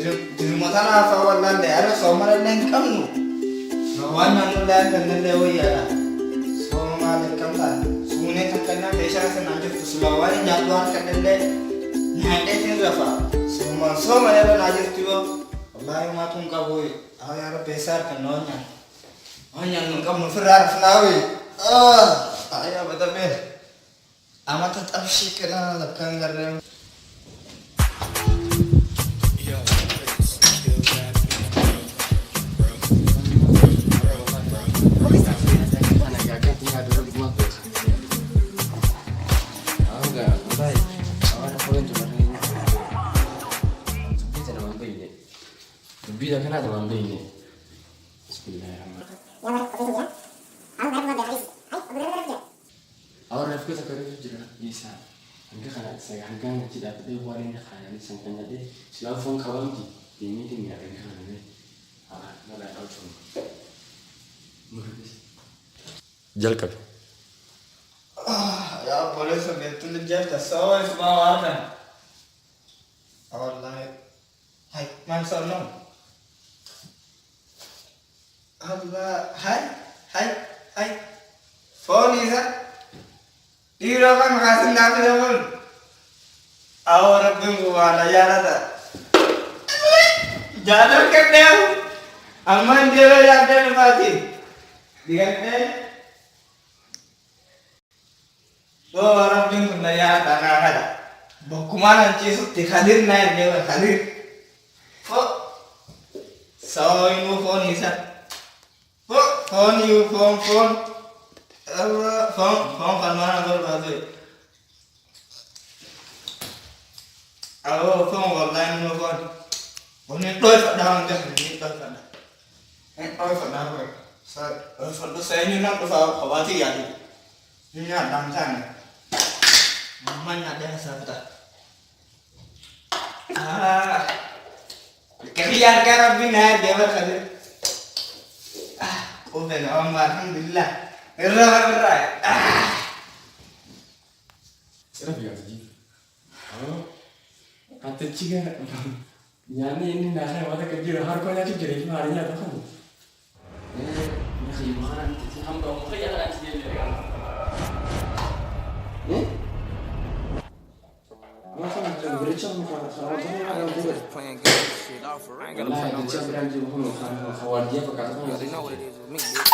Dirmata والله اللي أنا صومر اللي نكمل وانا نقول أن اللي ويا صوم على كم سنة سوني تكلم بيشان سنجف تسلواني جادوان كدلة نهاية تنزفا صوم يلا ناجف تيو والله ما تنكبوي يا رب بيسار كنونيا هنيا نكمل مفرار فلاوي يا بدبه أما تتأفشي كنا لكان غير Bisa kan ada lambe ini. Bismillahirrahmanirrahim. Awak rafku tak kerja juga. Bisa. Angka kan saya angka tidak ada warin kan ini sangkanya deh. Siapa phone kawan di ini tinggal angka ini. Nggak tahu cuma. Jalkap. Ya boleh sambil tulis jasa. Soal semua orang. Allah. Hai, mana nom? Allah, hai. Phone isa. Tiro kan makasih nabi namun. Awak bingung mana ya nada. Jangan kena. Aman dia yang ada mati. Diganti. Orang bingung naya tanah ada. Bagaimana cisu dikhadir naik dia hadir. So ini phone isa. Phone you phone. Phone kan mana berbahasa. Phone online no phone. Phone itu sedang kan ini sedang. Sedang apa? Saya ini nak khawatir ya. Ini ada sana. Mamanya ada siapa? Kerja kerap bina dia berkadir. Alhamdulillah. Berat. Siapa yang jadi? Kata ciga. Yani ini nak saya mata kerja har kau nanti jadi harinya tu kan? Nak kerja mana? Ham kau kerja nak kerja ni. Masa macam berecam kalau ada juga. Playing games shit off for real. Nah, berecam berani juga. Khawatir dia perkara tu. They know what it is with me, bitch.